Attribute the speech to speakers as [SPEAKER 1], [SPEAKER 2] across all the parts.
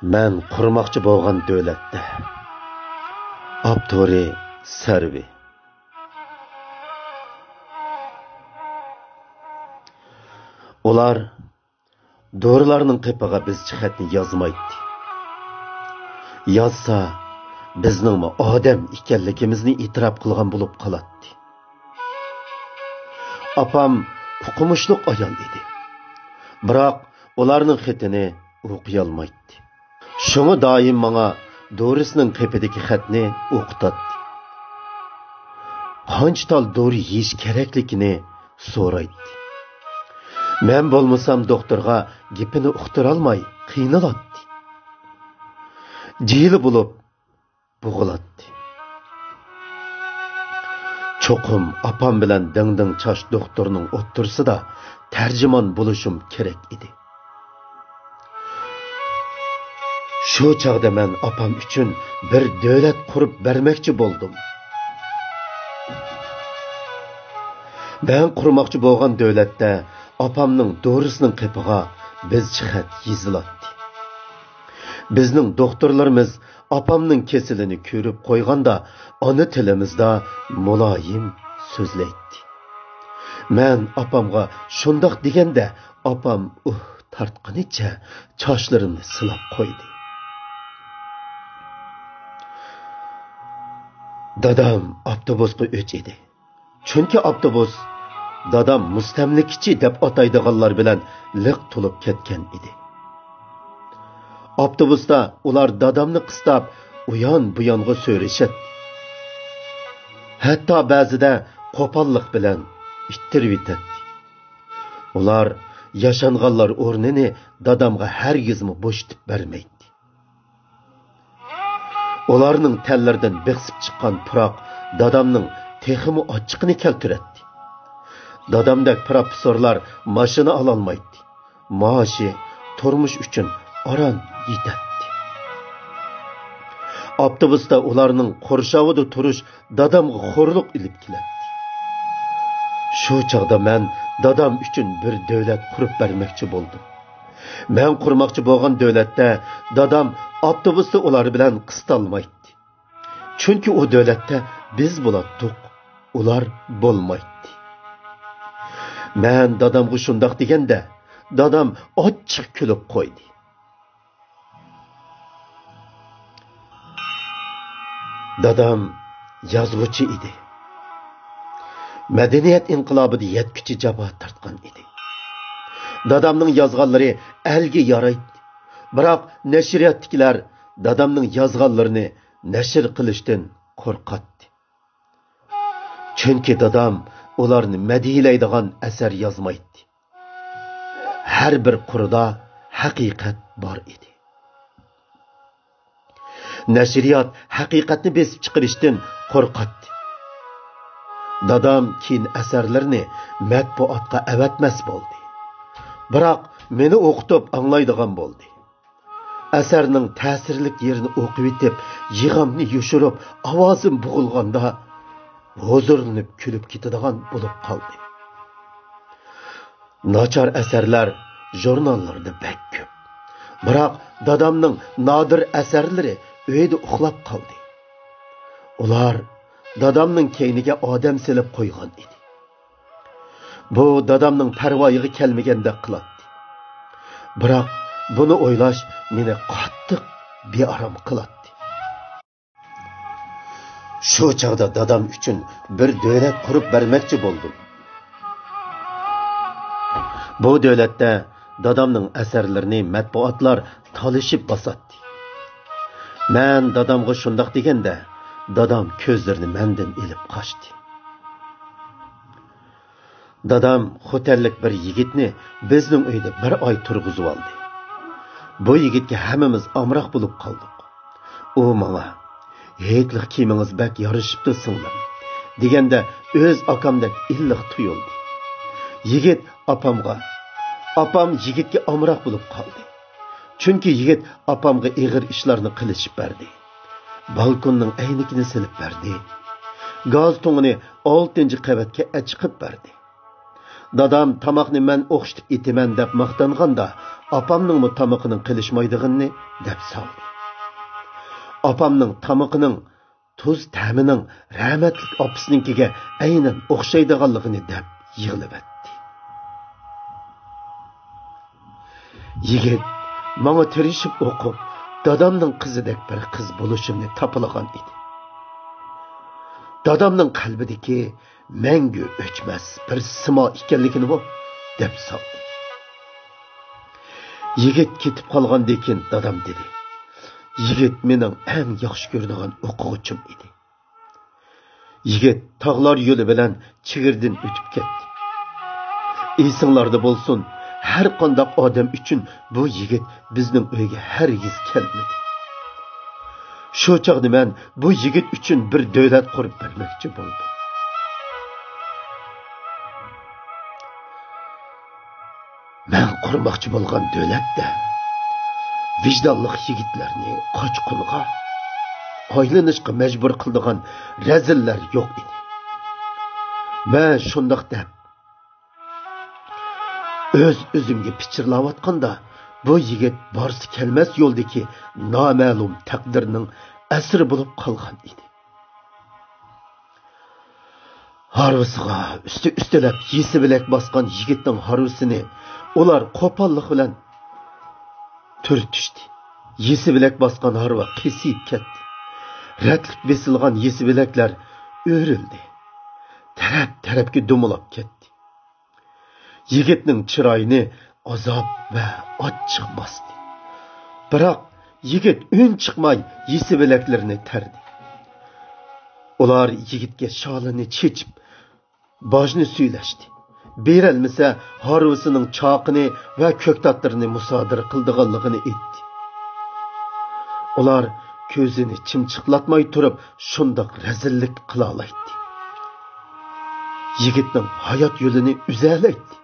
[SPEAKER 1] Mən qurmoqchi bo'lgan davlatda. Abduri Sarvi. Ular dorilarning qipiga bizchi xatni yozmaydi. Yozsa bizning odam ekanligimizni e'tirof qilgan bo'lib qoladi. Apam o'qimishliq ayol edi. Biroq ularning xatini o'qiy olmaydi. Şunu daim bana doğrusunun qepideki xatni o'qitadi. Qancha tal doğru yeyish kerakligini so'raydi. Men bo'lmasam doktorga gapini uqtira olmay qiynaladi. Jili bo'lib bo'g'iladi. Cho'qim apam bilan ding chash doktorning o'ttirsida tarjimon bo'lishim kerak edi. Şu çağda men apam üçün bir devlet kurup vermekçi buldum. Ben kurmakçı bolgan devlette apamның doğrusunun qepiga biz xat yizilatdi. Bizning doktorlarımız apamның kesilini körüp koyganda ana tilimizde mulayim sözleydi. Men apamga şundaq degende apam tartqanicha çaşlarını silab koydu. Dadam avtobusga o'ch edi. Chunki avtobus dadam mustamlikichi deb ataydiganlar bilan liq to'lib ketgan edi. Avtobusda ular dadamni qistab uyon bu yonga so'rashadi. Hatto ba'zida qo'pollik bilan ittirib etadi. Ular yashanganlar o'rnini dadamga hargizmi bo'shtib bermaydi. Ularning tellaridan biqsib chiqqan puroq dadamning teximi ochiqini keltiradi. Dadamdak professorlar mashina ololmaydi. Maashi turmush uchun aron yetadi. Avtobusda ularning qo'rshovida turish dadamga xo'rliq ilib keladi. Shu chaqda men dadam uchun bir davlat qurib bermoqchi bo'ldim. Men qurmoqchi bo'lgan davlatda dadam avtobusda ular bilan qistalmaydi. Chunki o davlatda biz bo'latdik, ular bo'lmaydi. Men dadamga shundoq deganda, dadam ochiq kulib qo'ydi. Dadam yozuvchi edi. Madaniyat inqilobida yetkichi jaboat tortgan edi. Dadamning yozganlari elga yaraydi. Biroq nashriyatdagilar dadamning yozganlarini nashr qilishdan qo'rqadi. Chunki dadam ularni madhiylaydigan asar yozmaydi. Har bir qurida haqiqat bor edi. Nashriyat haqiqatni besib chiqarishdan qo'rqadi. Dadam keyin asarlarni matbuotga avatmas bo'ldi. Biroq meni o'qitib anglaydigan bo'ldi. Asarning ta'sirlik yerini o'qib etib, yig'amni yushirib, ovozim bo'g'ilganda huzurlanib kulib ketadigan bo'lib qoldi. Nachar asarlar jurnallarda bak ko'p. Biroq dadamning nodir asarlari uyda uxlab qoldi. Ular dadamning keyniga odam silib qo'ygan edi. Bu dadamning parvoyiga kelmaganda qiladi. Biroq buni o'ylash meni qattiq bearam qiladi. Shu chaqda dadam uchun bir davlat qurib bermoqchi bo'ldim. Bu davlatda dadamning asarlarini matbuotlar talishib bosadi. Men dadamga shundoq deganda, dadam ko'zlarini mendan ilib qochdi. Dadam xo'tallik bir yigitni bizning uyda bir oy turg'izib oldi. Bu yigitga hammamiz amroq bo'lib qoldik. U menga "Heytliq kiyimingiz bak yarashibdi singlim" deganda o'z akamdek illiq tuyuldi. Yigit apam yigitga amroq bo'lib qoldi. Chunki yigit apamga ig'ir ishlarni qilishib berdi. Balkonning aynikini silib berdi. Gaz to'ngini 6-qavatga chiqib berdi. Dadam tamoqni men o'qishib etaman deb maqtanganda, opamning tamoqining qilishmaydig'ini deb soldi. Opamning tamoqining tuz ta'mining rahmatlik opasinikiga aynan o'xshaydiganligini deb yig'labatdi. Yigit menga tirishib o'qib, dadamning qizidek bir qiz bo'lishimni topilgan edi. Dadamning qalbidagi mangu o'chmas bir simo ekanligini bu deb soldi. Yigit ketib qolgandan keyin dadam dedi: "Yigit mening eng yaxshi ko'radigan o'quvchim edi." Yigit tog'lar yo'li bilan chigirdan o'tib ketdi. Esinglarda bo'lsin, har qanday odam uchun bu yigit bizning uyga hargiz kelmadi. Shu chaqda men bu yigit uchun bir davlat qurib bermoqchi bo'ldim. Men qurmoqchi bo'lgan davlatda vijdonli yigitlarni qochqinga, oylanishga majbur qiladigan razillar yo'q edi. Men shundoq deb o'zimga pichirlayotganda bu yigit borsi kelmas yo'ldagi noma'lum taqdirning asiri bo'lib qolgan edi. Harvisiga üstelab yesi bilak bosgan yigitning harvisini ular qo'pollik bilan turtishdi. Yesi bilak bosgan harva qisib ketdi. Ratlik besilgan yesi bilaklar o'rildi. Taraf-tarafga dumulab ketdi. Yigitning chiroyini azob va ochiq bosdi. Biroq yigit un chiqmay yesi bilaklarini tardi. Ular yigitga sholini chechib, bojni suylashdi. Beralmasa harvisining choqini va ko'ktatlarini musodir qildiganligini aytdi. Ular ko'zini chimchiqlatmay turib shundoq razillik qila oladi. Yigitning hayot yo'lini uzalaydi.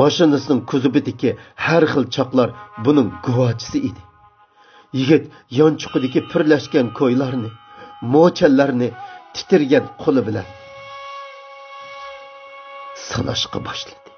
[SPEAKER 1] Mashinasining kuzubidagi har xil chaqlar buning guvochisi edi. Yigit yonchuqidagi pirlashgan ko'ylarni, mo'challarni titirgan qo'li bilan sanashga boshladi.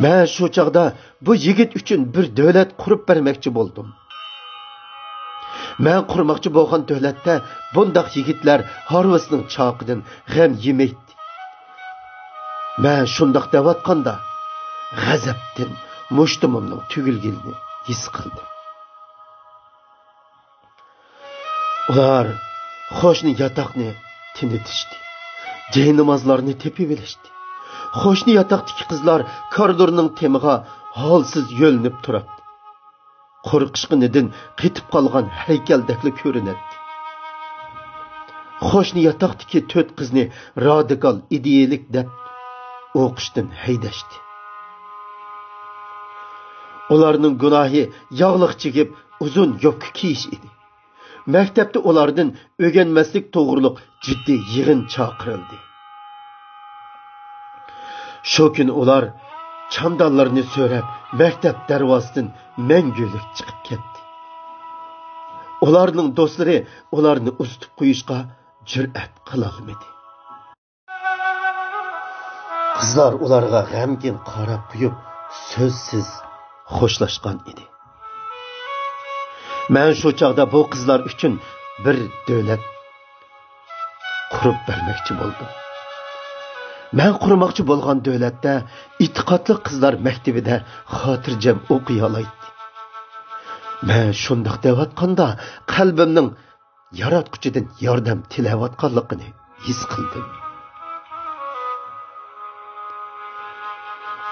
[SPEAKER 1] Men shu chaqda bu yigit uchun bir davlat qurib bermoqchi bo'ldim. Men qurmoqchi bo'lgan davlatda bundoq yigitlar harvisining choqidan g'am yemaydi. Men shundoq devatqanda g'azabdan mushtumimning tugilganini his qildim. Ular qo'shni yotoqni tinitishdi. Jay namozlarini tepib olishdi. Qo'shni yotoqdagi qizlar koridorning temiga holsiz yo'linib turibdi. Qo'rqishqinidan qetib qolgan haykaldakli ko'rinadi. Qo'shni yotoqdagi 4 qizni radikal idealik deb o'qishdan haydashdi. Ularning gunohi yog'liq chekib uzun yopqa kiyish edi. Maktabda ulardan o'rganmaslik to'g'riliq jiddiy yig'in chaqirildi. Shu kun ular chamdonlarni so'rab maktab darvosidan mangulik chiqib ketdi. Ularning do'stlari ularni ustib qo'yishga jur'at qila olmadi. Qizlar ularga g'amgin qarab qo'yib, so'zsiz xo'shlashgan edi. Men shu chaqda bu qizlar uchun bir davlat qurib bermoqchi bo'ldim. Men qurmoqchi bo'lgan davlatda e'tiqodli qizlar maktabida xotirjam o'qiy olaydi. Men shundoq devatqanda qalbimning yaratquchidan yordam tilayotganligini his qildim.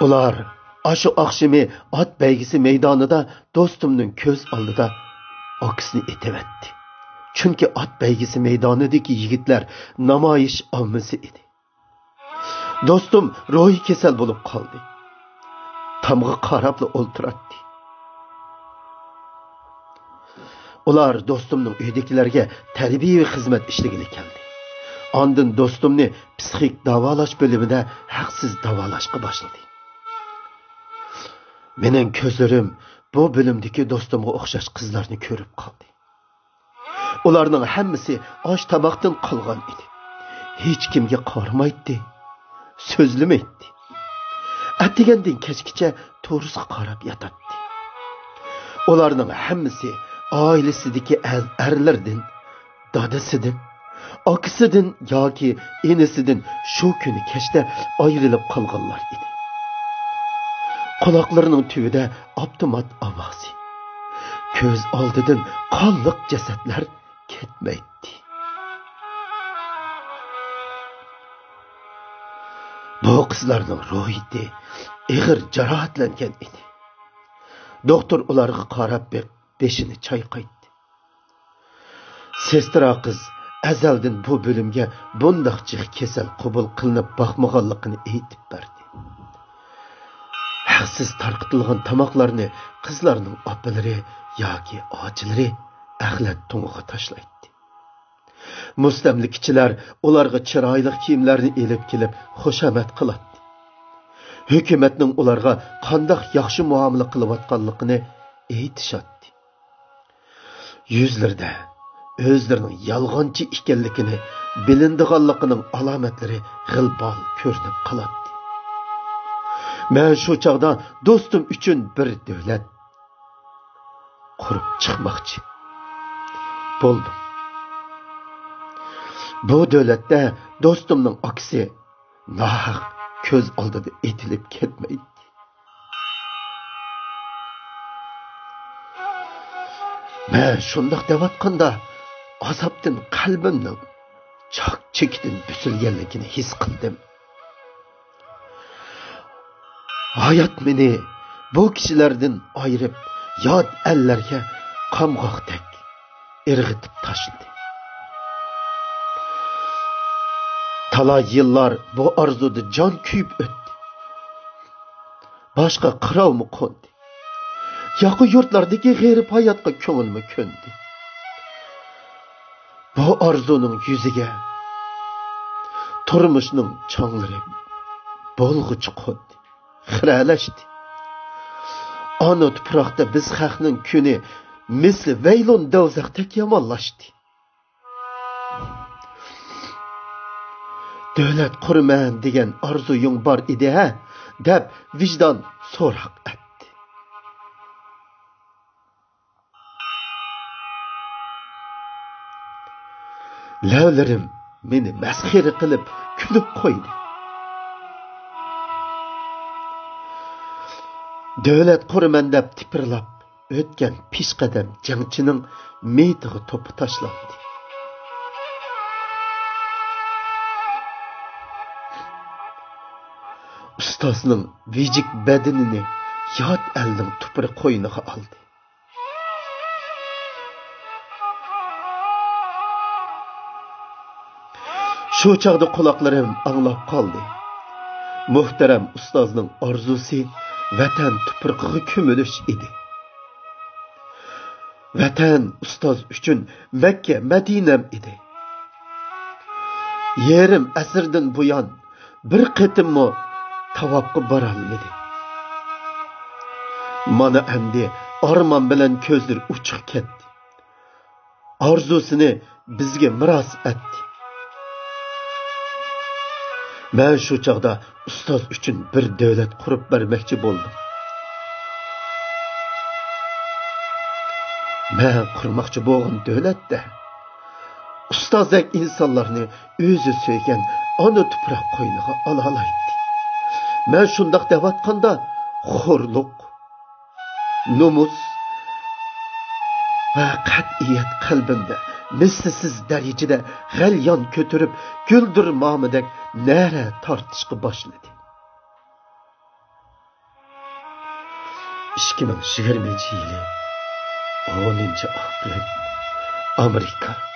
[SPEAKER 1] Ular ashu oqshimi ot baygisi maydonida do'stimning ko'z oldida oksini etevetdi. Chunki ot baygisi maydonidagi yigitlar namoyish omisi edi. Do'stim ruhi kasal bo'lib qoldi. Tamg'i qarabli o'ltiradi. Ular do'stimning uydagilarga tarbiyaviy xizmat ishlagili keldi. Ondan do'stimni psixik davolash bo'limida haqsiz davolashga boshladi. Mening ko'zlarim bu bo'limdagi do'stimga o'xshash qizlarni ko'rib qoldi. Ularning hammasi osh tomoqdan qolgan edi. Hech kimga qaramaydi. so'zlamaydi. Atdigandin kechgacha to'g'risi qarab yotadi. Ularning hammasi oilasidagi erlardan, dadasidan, akisidan yoki enisidan shu kuni kechda ayrilib qolganlar edi. Quloqlarining tubida avtomat ovozi. Ko'z oldidan qonliq jasadlar ketmaydi. Bu qizlarning ruhiyati ig'ir jarohatlangan edi. Doktor ularga qarab beshini chayqaydi. Sestra qiz azaldan bu bo'limga bundoq jiq kasal qabul qilinib boqmaganligini aytib berdi. Haqsiz tarqitilgan tamoqlarni qizlarning opalari yoki ochilari axlat to'ng'iga tashlaydi. Mustamlikchilar ularga chiroyli kiyimlarni elib kelib xushamat qiladi. Hukumatning ularga qanday yaxshi muomala qilayotganligini aytishadi. Yuzlarda o'zlarining yolg'onchi ekanligini bilindiganligining alomatlari g'ilbol ko'rinib qoladi. Men shu chaqda do'stim uchun bir davlat qurib chiqmoqchi bo'ldim. Bu davlatda do'stimning aksi nohaq ko'z oldida etilib ketmaydi. Men shundoq devatqanda azobdan qalbimning choq chekidan busilganligini his qildim. Hayot meni bu kishilardan ayirib, yod ellarga qamg'oqdek irg'itib tashladi. Talay yıllar bu arzuda can kuyup öttü. Başka kral mı kondu? Yakı yurtlardaki g'erib hayatga ko'ngilmi ko'ndi. Bu arzunun yüzüge turmuşning chonglari bo'lg'uchi qo'ndi. Xiralashdi. Ana tuproqda biz xalqning kuni misli vaylon dovzaqdek yomonlashdi. Devlet qurman degan arzuyung bor edi ha, deb vijdon so'roq etdi. Lavlarim meni masxira qilib kulib qo'ydi. Devlet qurman deb tipirlab o'tgan peshqadam jangchining meytig'i to'pi tashlandi. Ustozning vijik badanini yot elning tupri qo'yniga oldi. Shu chaqda quloqlarim anglab qoldi. Muhtaram ustozning orzusi vatan tuprog'iga ko'milish edi. Vatan ustoz uchun Makka, Madinam edi. Yerim asrdan buyon bir qitimmo tavapqa borolmadi. Mana endi armon bilan ko'zlar uchiq ketdi. Orzusini bizga miros etdi. Men shu chaqda ustoz uchun bir davlat qurib bermoqchi bo'ldim. Men qurmoqchi bo'lgan davlatda ustozdek insonlarni o'zi sevgan ona tuproq qo'yniga ola oladi. Men shundoq devatqanda xo'rliq, nomus va qat'iyat qalbimda mislsiz darajada g'alyon ko'tarib, guldir momidek nara tortishga boshladi. 2020 yili 10 aprel Amerika